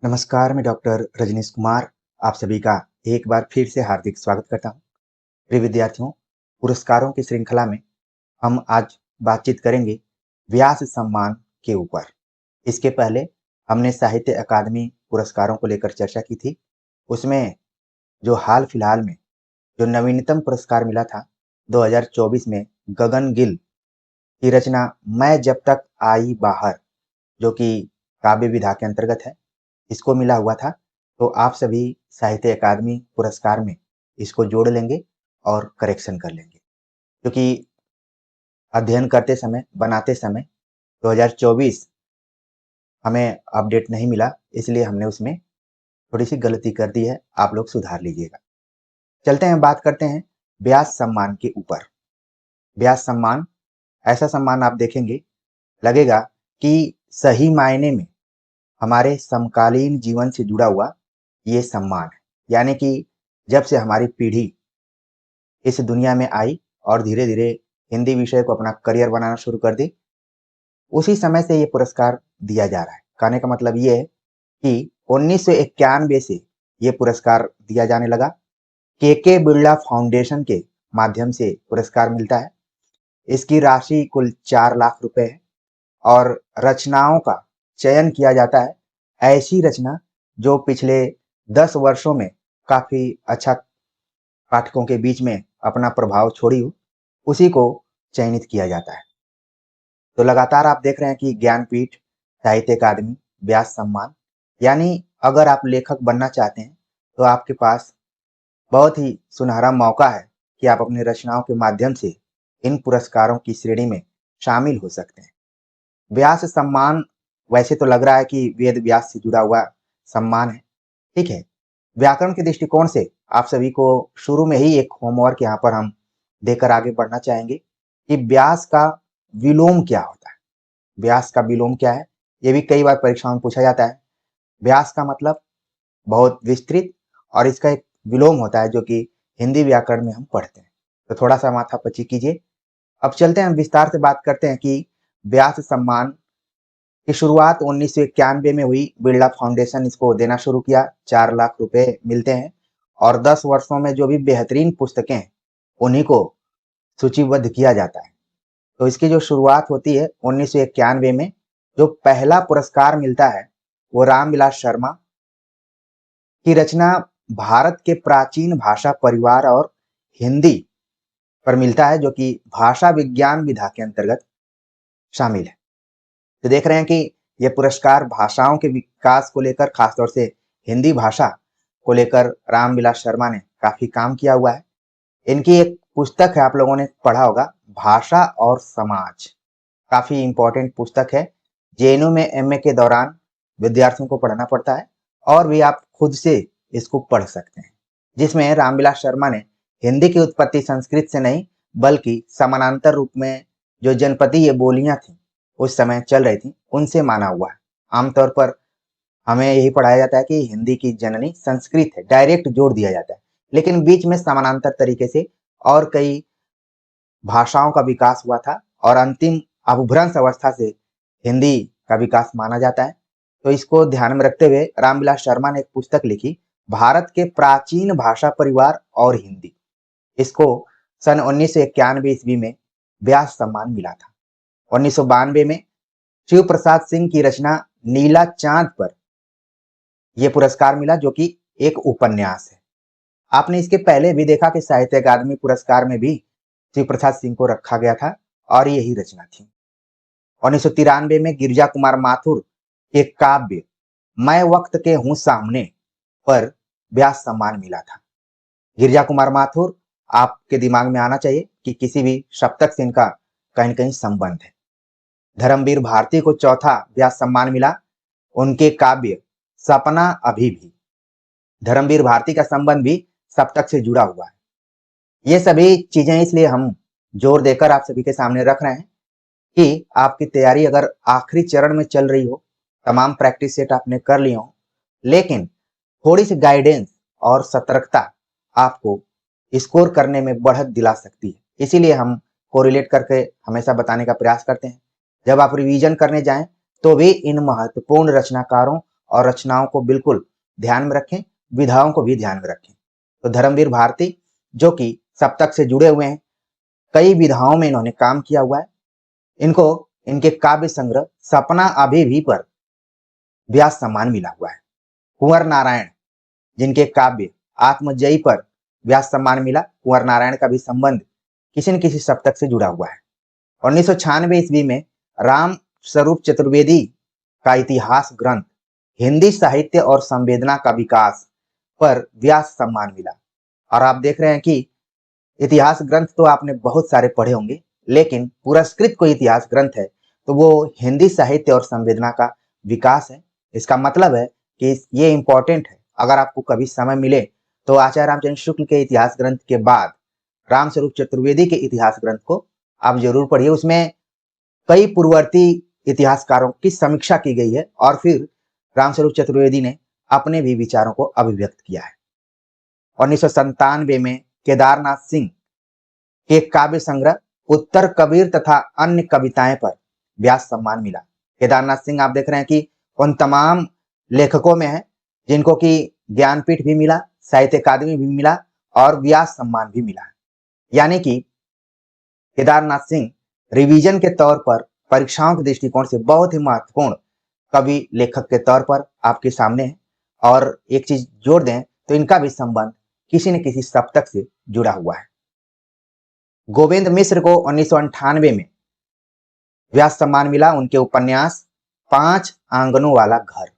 नमस्कार, मैं डॉक्टर रजनीश कुमार आप सभी का एक बार फिर से हार्दिक स्वागत करता हूँ। प्रिय विद्यार्थियों, पुरस्कारों की श्रृंखला में हम आज बातचीत करेंगे व्यास सम्मान के ऊपर। इसके पहले हमने साहित्य अकादमी पुरस्कारों को लेकर चर्चा की थी। उसमें जो हाल-फिलहाल में जो नवीनतम पुरस्कार मिला था 2024 में गगन गिल की रचना मैं जब तक आई बाहर, जो कि काव्य विधा के अंतर्गत है, इसको मिला हुआ था। तो आप सभी साहित्य अकादमी पुरस्कार में इसको जोड़ लेंगे और करेक्शन कर लेंगे, क्योंकि अध्ययन करते समय, बनाते समय 2024 हमें अपडेट नहीं मिला, इसलिए हमने उसमें थोड़ी-सी गलती कर दी है, आप लोग सुधार लीजिएगा। चलते हैं, बात करते हैं व्यास सम्मान के ऊपर। व्यास सम्मान ऐसा सम्मान आप देखेंगे, लगेगा कि सही मायने में हमारे समकालीन जीवन से जुड़ा हुआ ये सम्मान है। यानी कि जब से हमारी पीढ़ी इस दुनिया में आई और धीरे-धीरे हिंदी विषय को अपना करियर बनाना शुरू कर दी, उसी समय से ये पुरस्कार दिया जा रहा है। कहने का मतलब ये है कि 1991 से ये पुरस्कार दिया जाने लगा। के बिरला फाउंडेशन के माध्यम से पुरस्कार मिलता है। इसकी राशि कुल 4 लाख रुपए है और रचनाओं का चयन किया जाता है। ऐसी रचना जो पिछले 10 वर्षों में काफ़ी अच्छा पाठकों के बीच में अपना प्रभाव छोड़ी हो, उसी को चयनित किया जाता है। तो लगातार आप देख रहे हैं कि ज्ञानपीठ, साहित्य अकादमी, व्यास सम्मान, यानी अगर आप लेखक बनना चाहते हैं, तो आपके पास बहुत ही सुनहरा मौका है कि आप अपनी रचनाओं के माध्यम से इन पुरस्कारों की श्रेणी में शामिल हो सकते हैं। व्यास सम्मान वैसे तो लग रहा है कि वेद व्यास से जुड़ा हुआ सम्मान है, ठीक है। व्याकरण के दृष्टिकोण से आप सभी को शुरू में ही एक होमवर्क यहाँ पर हम देकर आगे बढ़ना चाहेंगे कि व्यास का विलोम क्या होता है। व्यास का विलोम क्या है, ये भी कई बार परीक्षाओं में पूछा जाता है। व्यास का मतलब बहुत विस्तृत और इसका एक विलोम होता है जो कि हिंदी व्याकरण में हम पढ़ते हैं। तो थोड़ा सा माथापच्ची कीजिए। अब चलते हैं, हम विस्तार से बात करते हैं कि व्यास सम्मान की शुरुआत 1991 में हुई। बिरला फाउंडेशन इसको देना शुरू किया, 4 लाख रुपए मिलते हैं और 10 वर्षों में जो भी बेहतरीन पुस्तकें हैं, उन्हीं को सूचीबद्ध किया जाता है। तो इसकी जो शुरुआत होती है 1991 में, जो पहला पुरस्कार मिलता है वो रामविलास शर्मा की रचना भारत के प्राचीन भाषा परिवार और हिंदी पर मिलता है, जो कि भाषा विज्ञान विधा के अंतर्गत शामिल है। तो देख रहे हैं कि ये पुरस्कार भाषाओं के विकास को लेकर, खासतौर से हिंदी भाषा को लेकर रामविलास शर्मा ने काफी काम किया हुआ है। इनकी एक पुस्तक है, आप लोगों ने पढ़ा होगा, भाषा और समाज। काफी इंपॉर्टेंट पुस्तक है। जेएनयू में एमए के दौरान विद्यार्थियों को पढ़ना पड़ता है और भी आप खुद से इसको पढ़ सकते हैं, जिसमें रामविलास शर्मा ने हिंदी की उत्पत्ति संस्कृत से नहीं बल्कि समानांतर रूप में जो जनपदीय बोलियां थी उस समय चल रही थी, उनसे माना हुआ है। आमतौर पर हमें यही पढ़ाया जाता है कि हिंदी की जननी संस्कृत है, डायरेक्ट जोड़ दिया जाता है, लेकिन बीच में समानांतर तरीके से और कई भाषाओं का विकास हुआ था और अंतिम अपभ्रंश अवस्था से हिंदी का विकास माना जाता है। तो इसको ध्यान में रखते हुए रामविलास शर्मा ने एक पुस्तक लिखी, भारत के प्राचीन भाषा परिवार और हिंदी। इसको सन 1991 ईस्वी में व्यास सम्मान मिला था। 1992 में शिव प्रसाद सिंह की रचना नीला चांद पर यह पुरस्कार मिला, जो कि एक उपन्यास है। आपने इसके पहले भी देखा कि साहित्य अकादमी पुरस्कार में भी शिव प्रसाद सिंह को रखा गया था और यही रचना थी। 1993 में गिरजा कुमार माथुर के काव्य मैं वक्त के हूं सामने पर व्यास सम्मान मिला था। गिरजा कुमार माथुर आपके दिमाग में आना चाहिए कि किसी भी सप्तक से इनका कहीं न कहीं संबंध है। धर्मवीर भारती को चौथा व्यास सम्मान मिला, उनके काव्य सपना अभी भी। धर्मवीर भारती का संबंध भी सप्तक से जुड़ा हुआ है। ये सभी चीजें इसलिए हम जोर देकर आप सभी के सामने रख रहे हैं कि आपकी तैयारी अगर आखिरी चरण में चल रही हो, तमाम प्रैक्टिस सेट आपने कर लिए हो, लेकिन थोड़ी सी गाइडेंस और सतर्कता आपको स्कोर करने में बढ़त दिला सकती है। इसीलिए हम कोरिलेट करके हमेशा बताने का प्रयास करते हैं। जब आप रिवीजन करने जाएं तो भी इन महत्वपूर्ण रचनाकारों और रचनाओं को बिल्कुल ध्यान में रखें, विधाओं को भी ध्यान में रखें। तो धर्मवीर भारती जो कि सप्तक से जुड़े हुए हैं, कई विधाओं में इन्होंने काम किया हुआ है। इनको इनके काव्य संग्रह सपना अभी भी पर व्यास सम्मान मिला हुआ है। कुंवर नारायण जिनके काव्य आत्मजयी पर व्यास सम्मान मिला, कुंवर नारायण का भी संबंध किसी न किसी सप्तक से जुड़ा हुआ है। 1996 ईस्वी में राम स्वरूप चतुर्वेदी का इतिहास ग्रंथ हिंदी साहित्य और संवेदना का विकास पर व्यास सम्मान मिला। और आप देख रहे हैं कि इतिहास ग्रंथ तो आपने बहुत सारे पढ़े होंगे, लेकिन पुरस्कृत कोई इतिहास ग्रंथ है तो वो हिंदी साहित्य और संवेदना का विकास है। इसका मतलब है कि ये इंपॉर्टेंट है। अगर आपको कभी समय मिले तो आचार्य रामचंद्र शुक्ल के इतिहास ग्रंथ के बाद रामस्वरूप चतुर्वेदी के इतिहास ग्रंथ को आप जरूर पढ़िए। उसमें कई पूर्ववर्ती इतिहासकारों की समीक्षा की गई है और फिर रामस्वरूप चतुर्वेदी ने अपने भी विचारों को अभिव्यक्त किया है। 1997 में केदारनाथ सिंह के काव्य संग्रह उत्तर कबीर तथा अन्य कविताएं पर व्यास सम्मान मिला। केदारनाथ सिंह आप देख रहे हैं कि उन तमाम लेखकों में है जिनको कि ज्ञानपीठ भी मिला, साहित्य अकादमी भी मिला और व्यास सम्मान भी मिला। यानी कि केदारनाथ सिंह रिवीजन के तौर पर परीक्षाओं के दृष्टिकोण से बहुत ही महत्वपूर्ण कवि लेखक के तौर पर आपके सामने है। और एक चीज जोड़ दें तो इनका भी संबंध किसी न किसी सप्तक से जुड़ा हुआ है। गोविंद मिश्र को 1998 में व्यास सम्मान मिला, उनके उपन्यास 5 आंगनों वाला घर।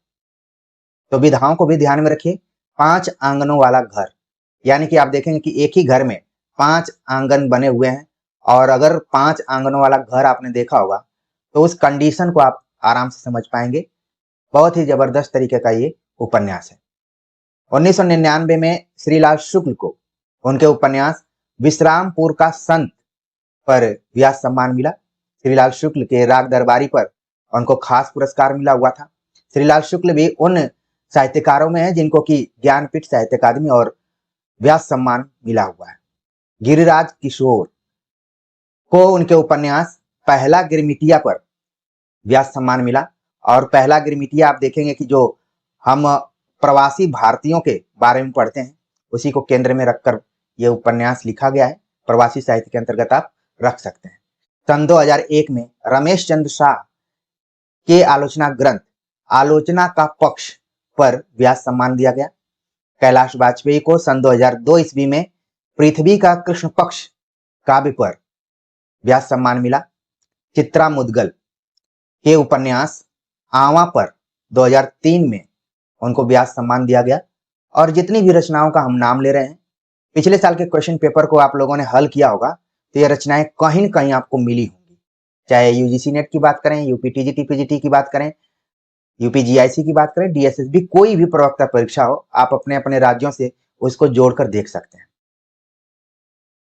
तो विधाओं को भी ध्यान में रखिए। 5 आंगनों वाला घर यानी कि आप देखेंगे कि एक ही घर में 5 आंगन बने हुए हैं, और अगर 5 आंगनों वाला घर आपने देखा होगा तो उस कंडीशन को आप आराम से समझ पाएंगे। बहुत ही जबरदस्त तरीके का ये उपन्यास है। 1999 में श्रीलाल शुक्ल को उनके उपन्यास विश्रामपुर का संत पर व्यास सम्मान मिला। श्रीलाल शुक्ल के राग दरबारी पर उनको खास पुरस्कार मिला हुआ था। श्रीलाल शुक्ल भी उन साहित्यकारों में है जिनको कि ज्ञानपीठ साहित्य अकादमी और व्यास सम्मान मिला हुआ है। गिरिराज किशोर को उनके उपन्यास पहला गिरमिटिया पर व्यास सम्मान मिला। और पहला गिरमिटिया आप देखेंगे कि जो हम प्रवासी भारतीयों के बारे में पढ़ते हैं उसी को केंद्र में रखकर यह उपन्यास लिखा गया है। प्रवासी साहित्य के अंतर्गत आप रख सकते हैं। सन 2001 में रमेश चंद्र शाह के आलोचना ग्रंथ आलोचना का पक्ष पर व्यास सम्मान दिया गया। कैलाश वाजपेयी को सन 2002 ईस्वी में पृथ्वी का कृष्ण पक्ष काव्य पर व्यास सम्मान मिला। चित्रा मुदगल के उपन्यास आवा पर 2003 में उनको व्यास सम्मान दिया गया। और जितनी भी रचनाओं का हम नाम ले रहे हैं, पिछले साल के क्वेश्चन पेपर को आप लोगों ने हल किया होगा तो ये रचनाएं कहीं न कहीं आपको मिली होंगी। चाहे यूजीसी नेट की बात करें, यूपी टीजीटी पीजीटी की बात करें, यूपी जीआईसी की बात करें, डीएसएसबी, कोई भी प्रवक्ता परीक्षा हो, आप अपने अपने राज्यों से उसको जोड़कर देख सकते हैं।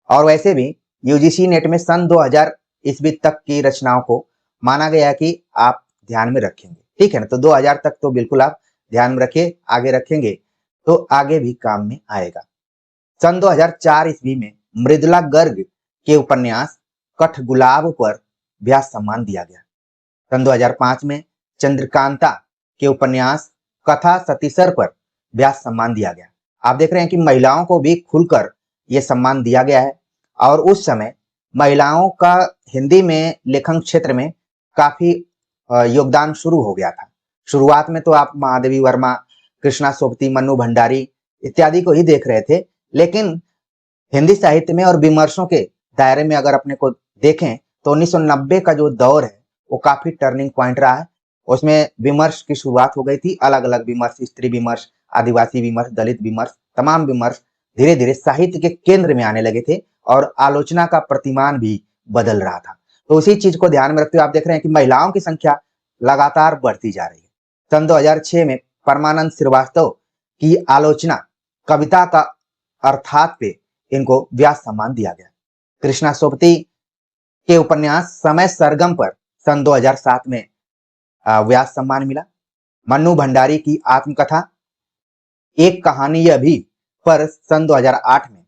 और वैसे भी यूजीसी नेट में सन 2000 ईस्वी तक की रचनाओं को माना गया कि आप ध्यान में रखेंगे, ठीक है ना। तो 2000 तक तो बिल्कुल आप ध्यान में रखिए, आगे रखेंगे तो आगे भी काम में आएगा। सन 2004 ईस्वी में मृदुला गर्ग के उपन्यास कठगुलाब पर व्यास सम्मान दिया गया। सन 2005 में चंद्रकांता के उपन्यास कथा सतीसर पर व्यास सम्मान दिया गया। आप देख रहे हैं कि महिलाओं को भी खुलकर यह सम्मान दिया गया है। और उस समय महिलाओं का हिंदी में लेखन क्षेत्र में काफी योगदान शुरू हो गया था। शुरुआत में तो आप महादेवी वर्मा, कृष्णा सोबती, मन्नू भंडारी इत्यादि को ही देख रहे थे, लेकिन हिंदी साहित्य में और विमर्शों के दायरे में अगर अपने को देखें तो 1990 का जो दौर है वो काफी टर्निंग पॉइंट रहा है। उसमें विमर्श की शुरुआत हो गई थी, अलग अलग विमर्श, स्त्री विमर्श, आदिवासी विमर्श, दलित विमर्श, तमाम विमर्श धीरे धीरे साहित्य के केंद्र में आने लगे थे और आलोचना का प्रतिमान भी बदल रहा था। तो उसी चीज को ध्यान में रखते हुए आप देख रहे हैं कि महिलाओं की संख्या लगातार बढ़ती जा रही है। सन 2006 में परमानंद श्रीवास्तव की आलोचना कविता का अर्थात पे इनको व्यास सम्मान दिया गया। कृष्णा सोबती के उपन्यास समय सरगम पर सन 2007 में व्यास सम्मान मिला। मन्नू भंडारी की आत्मकथा एक कहानी यह भी पर सन 2008 में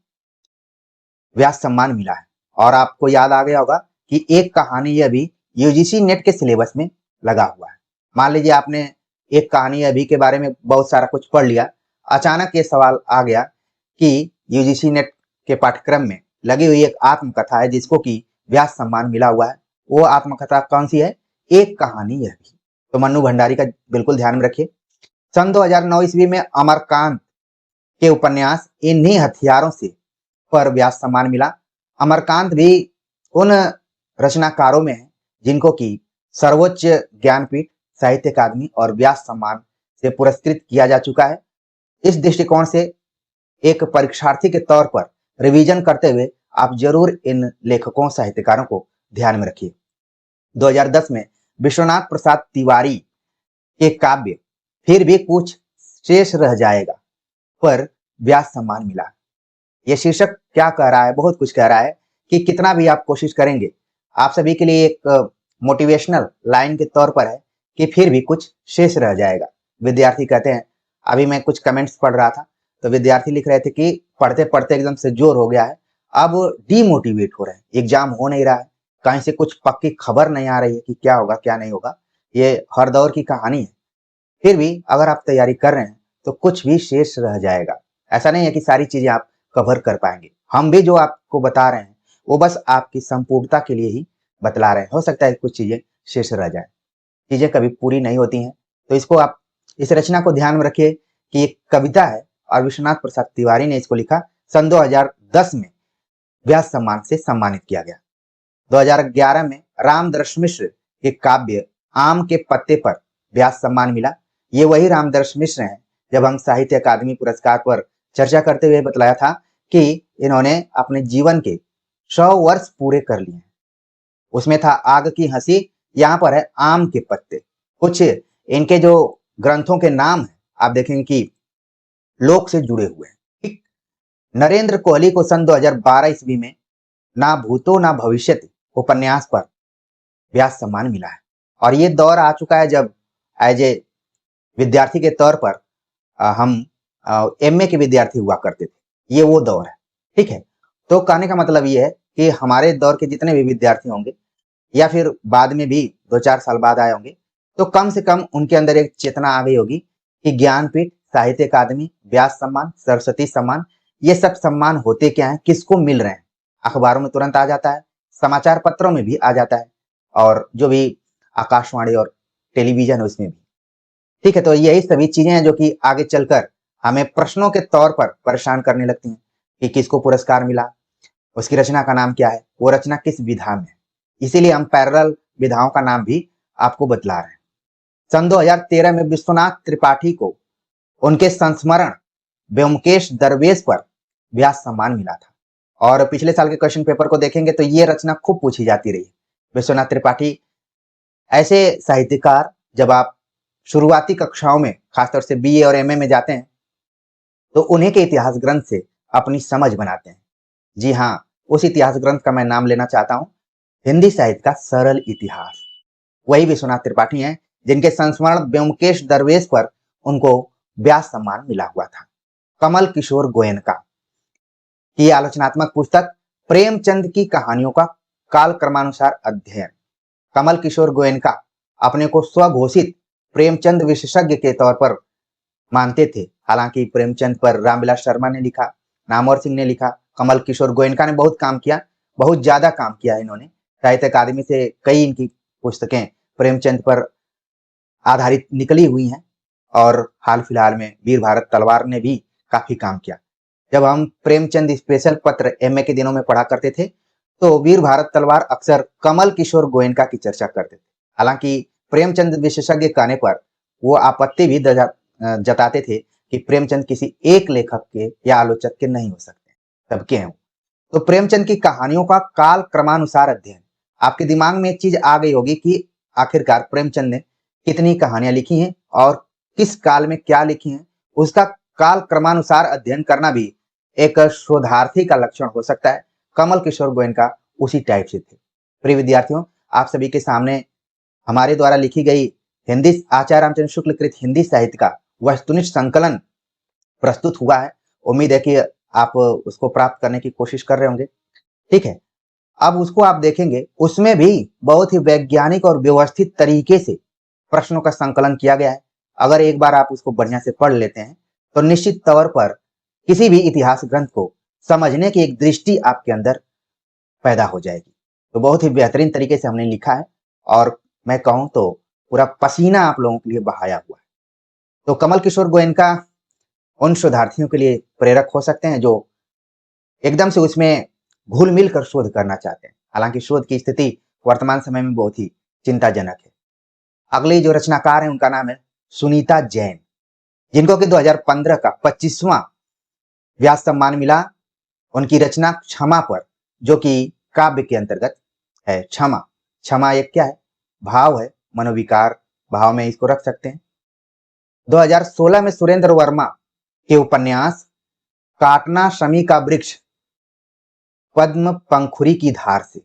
व्यास सम्मान मिला है। और आपको याद आ गया होगा कि एक कहानी यह भी यूजीसी नेट के सिलेबस में लगा हुआ है। मान लीजिए आपने एक कहानी अभी के बारे में बहुत सारा कुछ पढ़ लिया, अचानक ये सवाल आ गया कि यूजीसी नेट के पाठ्यक्रम में लगी हुई एक आत्मकथा है जिसको कि व्यास सम्मान मिला हुआ है। वो आत्मकथा कौन सी है? एक कहानी यह भी। तो मन्नू भंडारी का बिल्कुल ध्यान में रखिए। सन 2009 ईस्वी में अमरकांत के उपन्यास इन्हीं हथियारों से पर व्यास सम्मान मिला। अमरकांत भी उन रचनाकारों में है जिनको कि सर्वोच्च ज्ञानपीठ, साहित्य अकादमी और व्यास सम्मान से पुरस्कृत किया जा चुका है। इस दृष्टिकोण से एक परीक्षार्थी के तौर पर रिवीजन करते हुए आप जरूर इन लेखकों, साहित्यकारों को ध्यान में रखिए। 2010 में विश्वनाथ प्रसाद तिवारी के काव्य फिर भी कुछ शेष रह जाएगा पर व्यास सम्मान मिला। यह शीर्षक क्या कह रहा है? बहुत कुछ कह रहा है कि कितना भी आप कोशिश करेंगे, आप सभी के लिए एक मोटिवेशनल लाइन के तौर पर है कि फिर भी कुछ शेष रह जाएगा। विद्यार्थी कहते हैं, अभी मैं कुछ कमेंट्स पढ़ रहा था तो विद्यार्थी लिख रहे थे कि पढ़ते पढ़ते एकदम से जोर हो गया है, अब डीमोटिवेट हो रहे हैं, एग्जाम हो नहीं रहा है, कहीं से कुछ पक्की खबर नहीं आ रही है कि क्या होगा क्या नहीं होगा। ये हर दौर की कहानी है। फिर भी अगर आप तैयारी कर रहे हैं तो कुछ भी शेष रह जाएगा। ऐसा नहीं है कि सारी चीजें आप कवर कर पाएंगे। हम भी जो आपको बता रहे हैं वो बस आपकी संपूर्णता के लिए ही बतला रहे हैं। हो सकता है कुछ चीजें शेष रह जाए, चीजें कभी पूरी नहीं होती हैं। तो इसको आप, इस रचना को ध्यान में रखिए कि एक कविता है और विश्वनाथ प्रसाद तिवारी ने इसको लिखा। सन 2010 में व्यास सम्मान से सम्मानित किया गया। 2011 में रामदर्श मिश्र के काव्य आम के पत्ते पर व्यास सम्मान मिला। ये वही रामदर्श मिश्र हैं जब हम साहित्य अकादमी पुरस्कार पर चर्चा करते हुए बतलाया था कि इन्होंने अपने जीवन के 100 वर्ष पूरे कर लिए हैं। उसमें था आग की हंसी, यहाँ पर है आम के पत्ते। कुछ इनके जो ग्रंथों के नाम है आप देखेंगे कि लोक से जुड़े हुए हैं। ठीक। नरेंद्र कोहली को सन 2012 ईस्वी में ना भूतो ना भविष्यति उपन्यास पर व्यास सम्मान मिला है। और ये दौर आ चुका है जब एज ए विद्यार्थी के तौर पर हम एमए के विद्यार्थी हुआ करते थे। ये वो दौर है। ठीक है। तो कहने का मतलब ये है कि हमारे दौर के जितने भी विद्यार्थी होंगे या फिर बाद में भी 2-4 साल बाद आए होंगे, तो कम से कम उनके अंदर एक चेतना आ गई होगी कि ज्ञानपीठ, साहित्य अकादमी, व्यास सम्मान, सरस्वती सम्मान, ये सब सम्मान होते क्या हैं, किसको मिल रहे हैं। अखबारों में तुरंत आ जाता है, समाचार पत्रों में भी आ जाता है और जो भी आकाशवाणी और टेलीविजन है उसमें भी। ठीक है। तो यही सभी चीजें हैं जो कि आगे चलकर हमें प्रश्नों के तौर पर परेशान करने लगती हैं कि किसको पुरस्कार मिला, उसकी रचना का नाम क्या है, वो रचना किस विधा में है। इसीलिए हम पैरेलल विधाओं का नाम भी आपको बतला रहे हैं। सन 2013 में विश्वनाथ त्रिपाठी को उनके संस्मरण ब्योमकेश दरवेश पर व्यास सम्मान मिला था। और पिछले साल के क्वेश्चन पेपर को देखेंगे तो ये रचना खूब पूछी जाती रही। विश्वनाथ त्रिपाठी ऐसे साहित्यकार, जब आप शुरुआती कक्षाओं में खासतौर से बीए और एमए में जाते हैं तो उन्हीं के इतिहास ग्रंथ से अपनी समझ बनाते हैं। जी हाँ, उस इतिहास ग्रंथ का मैं नाम लेना चाहता हूं, हिंदी साहित्य का सरल इतिहास। वही विश्वनाथ त्रिपाठी हैं जिनके संस्मरण ब्योमकेश दरवेश पर उनको व्यास सम्मान मिला हुआ था। कमल किशोर गोयनका की आलोचनात्मक पुस्तक प्रेमचंद की कहानियों का काल क्रमानुसार अध्ययन। कमल किशोर गोयनका अपने को स्वघोषित प्रेमचंद विशेषज्ञ के तौर पर मानते थे। हालांकि प्रेमचंद पर रामविलास शर्मा ने लिखा, नामवर सिंह ने लिखा, कमल किशोर गोयनका ने बहुत काम किया, बहुत ज्यादा काम किया इन्होंने। साहित्य अकादमी से कई इनकी पुस्तकें प्रेमचंद पर आधारित निकली हुई हैं और हाल फिलहाल में वीर भारत तलवार ने भी काफी काम किया। जब हम प्रेमचंद स्पेशल पत्र एमए के दिनों में पढ़ा करते थे तो वीर भारत तलवार अक्सर कमल किशोर गोयनका की चर्चा करते थे। हालांकि प्रेमचंद विशेषज्ञ कहने पर वो आपत्ति भी जताते थे कि प्रेमचंद किसी एक लेखक के या आलोचक के नहीं हो सकते, सबके हैं। तो प्रेमचंद की कहानियों का काल क्रमानुसार अध्ययन, आपके दिमाग में एक चीज आ गई होगी कि आखिरकार प्रेमचंद ने कितनी कहानियां लिखी हैं और किस काल में क्या लिखी हैं। उसका काल क्रमानुसार अध्ययन करना भी एक शोधार्थी का लक्षण हो सकता है। कमल किशोर गोयनका उसी टाइप से थे। प्रिय विद्यार्थियों, आप सभी के सामने हमारे द्वारा लिखी गई हिंदी आचार्य रामचंद्र शुक्ल कृत हिंदी साहित्य का वस्तुनिष्ठ संकलन प्रस्तुत हुआ है। उम्मीद है कि आप उसको प्राप्त करने की कोशिश कर रहे होंगे। ठीक है। अब उसको आप देखेंगे, उसमें भी बहुत ही वैज्ञानिक और व्यवस्थित तरीके से प्रश्नों का संकलन किया गया है। अगर एक बार आप उसको बढ़िया से पढ़ लेते हैं तो निश्चित तौर पर किसी भी इतिहास ग्रंथ को समझने की एक दृष्टि आपके अंदर पैदा हो जाएगी। तो बहुत ही बेहतरीन तरीके से हमने लिखा है और मैं कहूं तो पूरा पसीना आप लोगों के लिए बहाया हुआ है। तो कमल किशोर गोयनका उन शोधार्थियों के लिए प्रेरक हो सकते हैं जो एकदम से उसमें घुल मिल कर शोध करना चाहते हैं। हालांकि शोध की स्थिति वर्तमान समय में बहुत ही चिंताजनक है। अगली जो रचनाकार है उनका नाम है सुनीता जैन, जिनको कि 2015 का 25वां व्यास सम्मान मिला उनकी रचना क्षमा पर, जो कि काव्य के अंतर्गत है। क्षमा, क्षमा एक क्या है? भाव है, मनोविकार भाव में इसको रख सकते हैं। 2016 में सुरेंद्र वर्मा के उपन्यास काटना शमी का वृक्ष पद्म पंखुरी की धार से।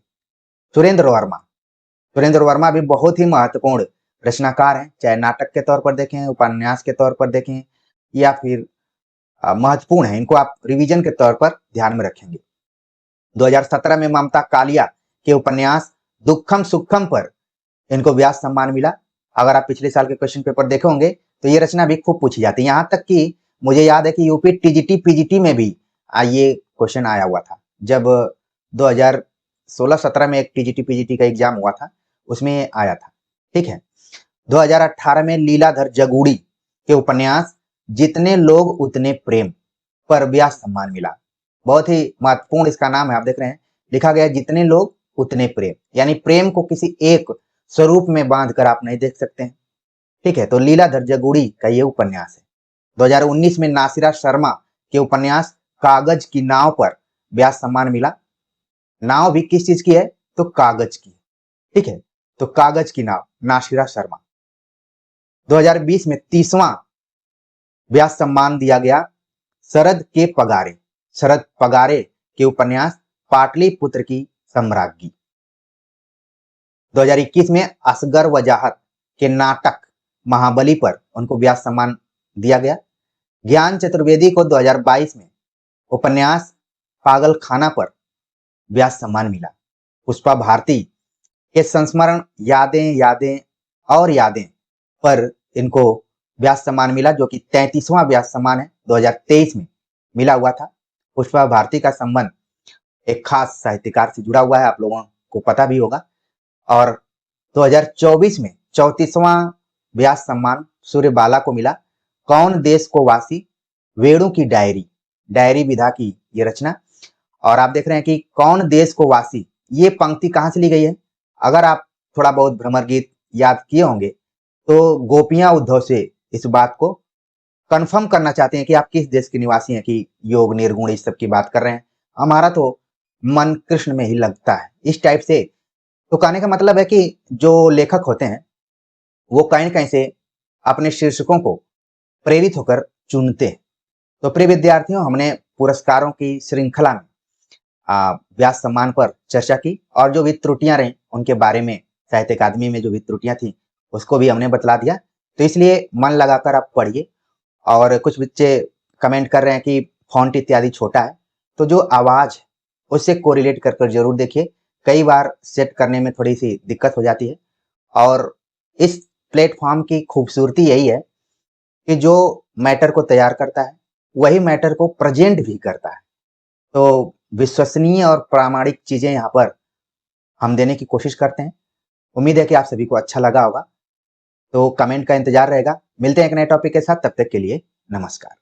सुरेंद्र वर्मा भी बहुत ही महत्वपूर्ण रचनाकार हैं, चाहे नाटक के तौर पर देखें, उपन्यास के तौर पर देखें या फिर महत्वपूर्ण है। इनको आप रिवीजन के तौर पर ध्यान में रखेंगे। 2017 में ममता कालिया के उपन्यास दुखम सुखम पर इनको व्यास सम्मान मिला। अगर आप पिछले साल के क्वेश्चन पेपर देखे होंगे तो ये रचना भी खूब पूछी जाती है। यहाँ तक कि मुझे याद है कि यूपी टीजीटी पीजीटी में भी ये क्वेश्चन आया हुआ था। जब 2016-17 में एक टीजीटी पीजीटी का एग्जाम हुआ था, उसमें आया था। ठीक है। 2018 में लीलाधर जगूड़ी के उपन्यास जितने लोग उतने प्रेम पर व्यास सम्मान मिला। बहुत ही महत्वपूर्ण इसका नाम है, आप देख रहे हैं लिखा गया जितने लोग उतने प्रेम, यानी प्रेम को किसी एक स्वरूप में बांध कर आप नहीं देख सकते हैं। ठीक है। तो लीलाधर जगूड़ी का ये उपन्यास है। 2019 में नासिरा शर्मा के उपन्यास कागज की नाव पर व्यास सम्मान मिला। नाव भी किस चीज की है? तो कागज की। ठीक है। तो कागज की नाव, नासिरा शर्मा। 2020 में 30वां व्यास सम्मान दिया गया शरद पगारे के उपन्यास पाटलिपुत्र की सम्राज्ञी। 2021 में असगर वजाहत के नाटक महाबली पर उनको व्यास सम्मान दिया गया। ज्ञान चतुर्वेदी को 2022 में उपन्यास पागल खाना पर व्यास सम्मान मिला। पुष्पा भारती के संस्मरण यादें पर इनको व्यास सम्मान मिला, जो कि 33वां व्यास सम्मान है, 2023 में मिला हुआ था। पुष्पा भारती का संबंध एक खास साहित्यकार से जुड़ा हुआ है, आप लोगों को पता भी होगा। और 2024 में 34वां व्यास सम्मान सूर्यबाला को मिला। कौन देश को वासी, वेणु की डायरी विधा की ये रचना। और आप देख रहे हैं कि कौन देश को वासी, ये पंक्ति कहां से ली गई है? अगर आप थोड़ा बहुत भ्रमर गीत याद किए होंगे तो गोपियां उद्धव से इस बात को कंफर्म करना चाहते हैं कि आप किस देश के निवासी हैं, कि योग निर्गुण इस सब की बात कर रहे हैं, हमारा तो मन कृष्ण में ही लगता है, इस टाइप से। तो कहने का मतलब है कि जो लेखक होते हैं वो कहीं न कहीं से अपने शीर्षकों को प्रेरित होकर चुनते हैं। तो प्रिय विद्यार्थियों, हमने पुरस्कारों की श्रृंखला में व्यास सम्मान पर चर्चा की और जो भी त्रुटियां रहीं उनके बारे में, साहित्य अकादमी में जो भी त्रुटियां थी उसको भी हमने बतला दिया। तो इसलिए मन लगाकर आप पढ़िए। और कुछ बच्चे कमेंट कर रहे हैं कि फॉन्ट इत्यादि छोटा है, तो जो आवाज उससे कोरिलेट कर जरूर देखिए। कई बार सेट करने में थोड़ी सी दिक्कत हो जाती है। और इस प्लेटफॉर्म की खूबसूरती यही है कि जो मैटर को तैयार करता है वही मैटर को प्रेजेंट भी करता है। तो विश्वसनीय और प्रामाणिक चीजें यहाँ पर हम देने की कोशिश करते हैं। उम्मीद है कि आप सभी को अच्छा लगा होगा। तो कमेंट का इंतजार रहेगा। मिलते हैं एक नए टॉपिक के साथ, तब तक के लिए नमस्कार।